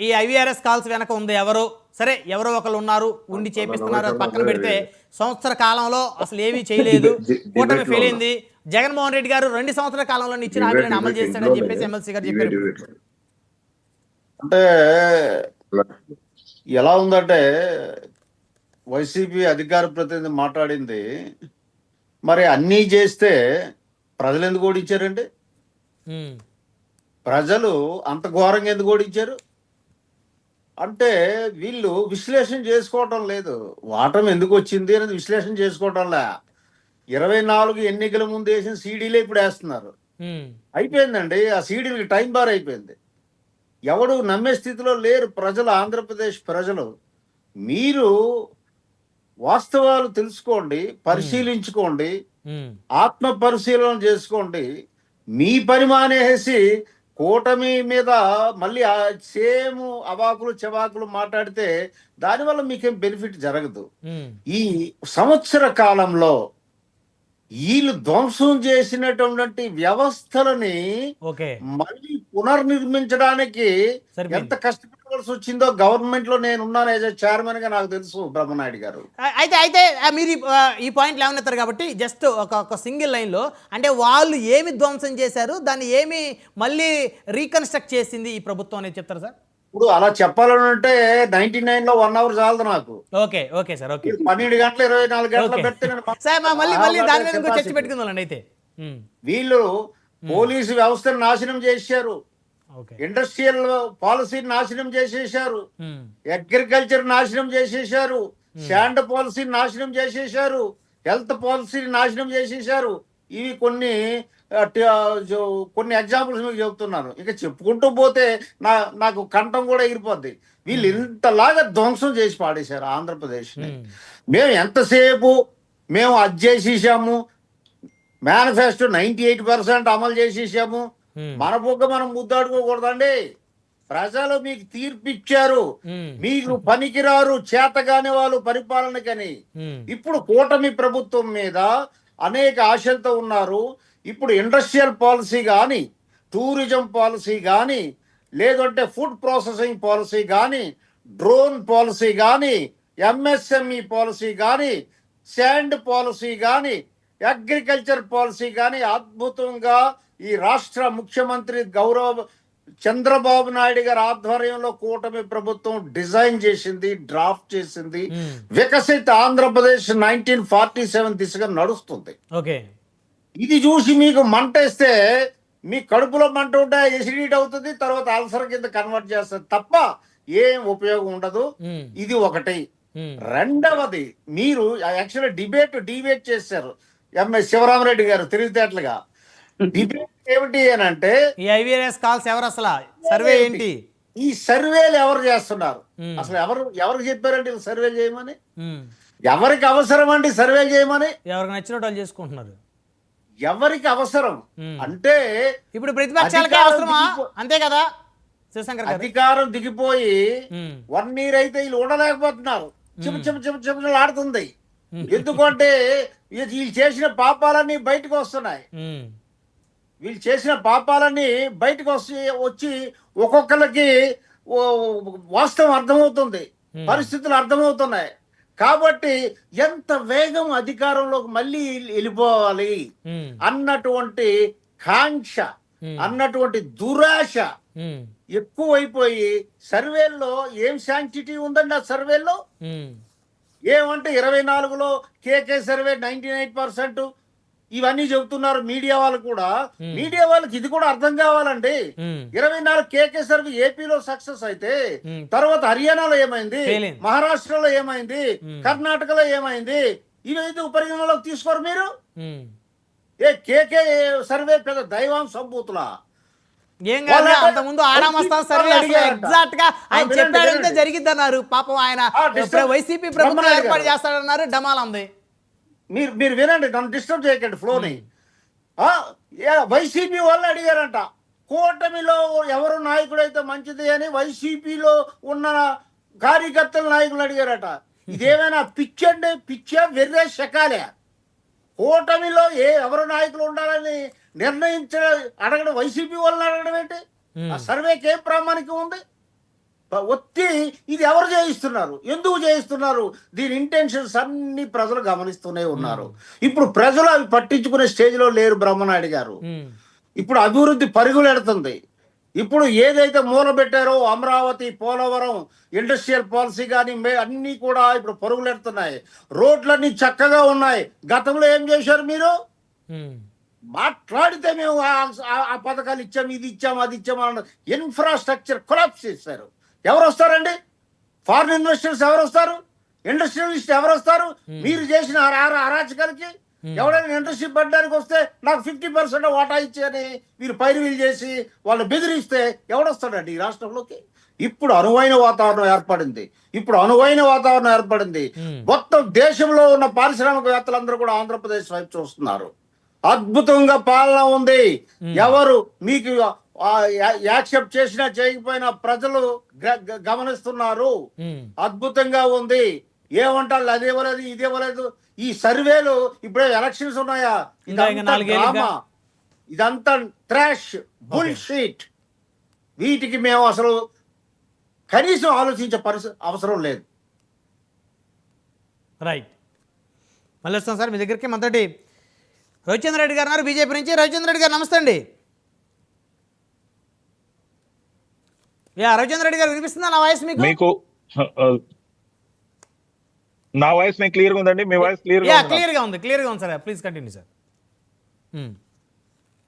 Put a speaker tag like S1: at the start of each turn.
S1: ఈ IVRS calls వెనక ఉంది ఎవరు, సరే ఎవరో ఒకరు ఉన్నారు ఉండి చేపిస్తున్నారు, అది పక్కన పెడితే సంవత్సర కాలంలో అసలు ఏమీ చేయలేదు, కూటమి ఫెయిల్ అయింది, జగన్మోహన్ రెడ్డి గారు 2 సంవత్సరాల కాలంలో ఇచ్చిన హామీలను అమలు చేస్తాడని చెప్పేసి ఎమ్మెల్సీ గారు చెప్పారు.
S2: అంటే ఎలా ఉందంటే వైసీపీ అధికార ప్రతినిధి మాట్లాడింది, మరి అన్నీ చేస్తే ప్రజలు ఎందుకు ఓడించారండి? ప్రజలు అంత ఘోరంగా ఎందుకు ఓడించారు అంటే వీళ్ళు విశ్లేషణ చేసుకోవటం లేదు. వాటం ఎందుకు వచ్చింది అనేది విశ్లేషణ చేసుకోవటంలే. 24 ఎన్నికల ముందు వేసిన సీడీలే ఇప్పుడు వేస్తున్నారు. అయిపోయిందండి, ఆ సీడీలకి టైం బార్ అయిపోయింది. ఎవడు నమ్మే స్థితిలో లేరు ప్రజలు, ఆంధ్రప్రదేశ్ ప్రజలు. మీరు వాస్తవాలు తెలుసుకోండి, పరిశీలించుకోండి, ఆత్మ పరిశీలన చేసుకోండి. మీ పని మానేసి కూటమి మీద మళ్ళీ సేమ్ అవాకులు చెవాకులు మాట్లాడితే దానివల్ల మీకేం బెనిఫిట్ జరగదు. ఈ సంవత్సర కాలంలో వీళ్ళు ధ్వంసం చేసినటువంటి వ్యవస్థలని మళ్ళీ పునర్నిర్మించడానికి ఎంత కష్టపడవలసి వచ్చిందో గవర్నమెంట్ లో నేనున్నాను యాజ్ చైర్మన్ గా నాకు తెలుసు బ్రహ్మనాయుడు గారు.
S1: అయితే మీరు ఈ పాయింట్ లేవనెత్తారు కాబట్టి జస్ట్ ఒక సింగిల్ లైన్ లో, అంటే వాళ్ళు ఏమి ధ్వంసం చేశారు, దాన్ని ఏమి మళ్ళీ రీకన్స్ట్రక్ట్ చేసింది ఈ ప్రభుత్వం అనేది చెప్తారు సార్?
S2: ఇప్పుడు అలా చెప్పాలని అంటే 99 లో 1 అవర్ చాలదు నాకు.
S1: ఓకే ఓకే సార్, ఓకే
S2: 12 గంటలు 24 గంటలు పెడితే
S1: మళ్ళీ దాని మీద ఇంకో చర్చ పెట్టుకుందాం. అయితే
S2: వీళ్ళు పోలీసు వ్యవస్థను నాశనం చేశారు, ఇండస్ట్రియల్ పాలసీని నాశనం చేసేశారు, అగ్రికల్చర్ నాశనం చేసేశారు, శాండ్ పాలసీని నాశనం చేసేశారు, హెల్త్ పాలసీని నాశనం చేసేశారు. ఇవి కొన్ని ఎగ్జాంపుల్స్ మీకు చెబుతున్నాను. ఇక చెప్పుకుంటూ పోతే నాకు కంఠం కూడా ఎగిరిపోద్ది. వీళ్ళు ఇంతలాగా ధ్వంసం చేసి పాడేశారు ఆంధ్రప్రదేశ్ని. మేము ఎంతసేపు మేము అది చేసేసాము, మేనిఫెస్టో 98% అమలు చేసేసాము, మన బొగ్గ మనం ముద్దాడుకోకూడదండి. ప్రజలు మీకు తీర్పిచ్చారు, మీకు పనికిరారు, చేతగాని వాళ్ళు పరిపాలనకని. ఇప్పుడు కూటమి ప్రభుత్వం మీద అనేక ఆశలతో ఉన్నారు. ఇప్పుడు ఇండస్ట్రియల్ పాలసీ కానీ, టూరిజం పాలసీ కానీ, లేదంటే ఫుడ్ ప్రాసెసింగ్ పాలసీ కానీ, డ్రోన్ పాలసీ కానీ, ఎంఎస్ఎంఈ పాలసీ కానీ, శాండ్ పాలసీ కానీ, అగ్రికల్చర్ పాలసీ కానీ అద్భుతంగా ఈ రాష్ట్ర ముఖ్యమంత్రి గౌరవ చంద్రబాబు నాయుడు గారి ఆధ్వర్యంలో కూటమి ప్రభుత్వం డిజైన్ చేసింది, డ్రాఫ్ట్ చేసింది. వికసిత ఆంధ్రప్రదేశ్ 1947 దిశగా నడుస్తుంది. ఇది చూసి మీకు మంటేస్తే మీ కడుపులో మంట ఉంటే ఎసిడిటీ అవుతుంది, తర్వాత అల్సర్ కింద కన్వర్ట్ చేస్తుంది తప్ప ఏం ఉపయోగం ఉండదు. ఇది ఒకటి. రెండవది, మీరు యాక్చువల్గా డిబేట్ చేశారు ఎంఎస్ శివరామరెడ్డి గారు తెలివితేటలుగా. డిబేట్ ఏమిటి అని అంటే
S1: ఐవీఆర్ఎస్ కాల్స్ ఎవరు, అసలు సర్వే ఏంటి,
S2: ఈ సర్వేలు ఎవరు చేస్తున్నారు, అసలు ఎవరికి చెప్పారండి సర్వే చేయమని? ఎవరికి అవసరం అండి సర్వే చేయమని?
S1: ఎవరికి నచ్చినట్టు వాళ్ళు చేసుకుంటున్నారు.
S2: ఎవరికి అవసరం అంటే
S1: ఇప్పుడు ప్రతిపక్షాలకే అవసరమా? అంతే కదా శివశంకర్ గారు.
S2: అధికారం దిగిపోయి 1 year అయితే వీళ్ళు ఉండలేకపోతున్నారు. చిన్న ఆడుతుంది. ఎందుకంటే వీళ్ళు చేసిన పాపాలన్నీ బయటకు వస్తున్నాయి. వీళ్ళు చేసిన పాపాలన్నీ బయటకు వచ్చి ఒక్కొక్కరికి వాస్తవం అర్థమవుతుంది, పరిస్థితులు అర్థమవుతున్నాయి. కాబట్టి ఎంత వేగం అధికారంలోకి మళ్ళీ వెళ్ళిపోవాలి అన్నటువంటి కాంక్ష, అన్నటువంటి దురాశ ఎక్కువైపోయి సర్వేల్లో ఏం శాంక్టిటీ ఉందండి ఆ సర్వేల్లో? ఏమంటే 24లో కేకే సర్వే 98%, ఇవన్నీ చెబుతున్నారు మీడియా వాళ్ళు కూడా. మీడియా వాళ్ళకి ఇది కూడా అర్థం కావాలండి. 24 కేకే సర్వే ఏపీలో సక్సెస్ అయితే తర్వాత హర్యానాలో ఏమైంది, మహారాష్ట్రలో ఏమైంది, కర్ణాటకలో ఏమైంది, ఇవైతే పరిగణలోకి తీసుకోరు మీరు. ఏ కేకే సర్వే పెద్ద దైవం సంబూతులా?
S1: ఏం కాదు, అంతకుముందు ఆరామస్థాన్ సర్వే ఎగ్జాక్ట్ గా ఆయన చెప్పాడంటే జరిగిద్ది అన్నారు. పాపం ఆయన వైసీపీ ప్రభుత్వం ఏర్పాటు చేస్తాడన్నారు, డమాల్ ఉంది.
S2: మీరు వినండి, నన్ను డిస్టర్బ్ చేయకండి ఫ్లోని. వైసీపీ వాళ్ళు అడిగారంట కూటమిలో ఎవరు నాయకుడైతే మంచిది అని. వైసీపీలో ఉన్న కార్యకర్తల నాయకులు అడిగారట. ఇదేమైనా పిచ్చండి, పిచ్చా వెర్రే శకాలే? కూటమిలో ఎవరు నాయకులు ఉండాలని అడగడం వైసీపీ వాళ్ళని అడగడం ఏంటి? ఆ సర్వేకి ఏం ప్రామాణికం ఉంది? ఒత్తి ఇది ఎవరు చేయిస్తున్నారు, ఎందుకు చేయిస్తున్నారు, దీని ఇంటెన్షన్స్ అన్ని ప్రజలు గమనిస్తూనే ఉన్నారు. ఇప్పుడు ప్రజలు అవి పట్టించుకునే స్టేజ్లో లేరు బ్రహ్మనాయుడు గారు. ఇప్పుడు అభివృద్ధి పరుగులెడుతుంది. ఇప్పుడు ఏదైతే మూల పెట్టారో అమరావతి, పోలవరం, ఇండస్ట్రియల్ పాలసీ కానీ అన్నీ కూడా ఇప్పుడు పరుగులెడుతున్నాయి. రోడ్లన్నీ చక్కగా ఉన్నాయి. గతంలో ఏం చేశారు మీరు? మాట్లాడితే మేము ఆ పథకాలు ఇచ్చాము, ఇది ఇచ్చాము, అది ఇచ్చాము అన్న ఇన్ఫ్రాస్ట్రక్చర్ కొలాప్స్ చేశారు. ఎవరు వస్తారండి? ఫారిన్ ఇన్వెస్టర్స్ ఎవరు వస్తారు? ఇండస్ట్రియలిస్ట్ ఎవరు వస్తారు? మీరు చేసిన అరాచకాలకి ఎవడైనా ఇండస్ట్రీ పెట్టడానికి వస్తే నాకు 50% వాటా ఇచ్చేయని మీరు పైరువీలు చేసి వాళ్ళు బెదిరిస్తే ఎవడొస్తాడండి ఈ రాష్ట్రంలోకి? ఇప్పుడు అనువైన వాతావరణం ఏర్పడింది. మొత్తం దేశంలో ఉన్న పారిశ్రామికవేత్తలందరూ కూడా ఆంధ్రప్రదేశ్ వైపు చూస్తున్నారు. అద్భుతంగా పాలన ఉంది. ఎవరు మీకు యాక్సెప్ట్ చేసినా చేయకపోయినా ప్రజలు గమనిస్తున్నారు. అద్భుతంగా ఉంది. ఏమంటారు? అది ఇవ్వలేదు, ఇది ఇవ్వలేదు. ఈ సర్వేలు ఇప్పుడే ఎలక్షన్స్ ఉన్నాయా? ఇదంతా ట్రాష్, బుల్షీట్. వీటికి మేము అసలు కనీసం ఆలోచించే అవసరం లేదు.
S1: రైట్, మళ్ళీ వస్తాం సార్ మీ దగ్గరికి. మొదటి రవిచంద్ర రెడ్డి గారు ఉన్నారు బీజేపీ నుంచి. రవిచంద్ర రెడ్డి గారు నమస్తే అండి. రవిచంద్ర రెడ్డి గారు వినిపిస్తుందా నా వాయిస్ మీకు?
S3: నా వాయిస్ మీకు క్లియర్గా ఉందండి? మీ వాయిస్ క్లియర్గా
S1: ఉంది సార్. Please continue sir.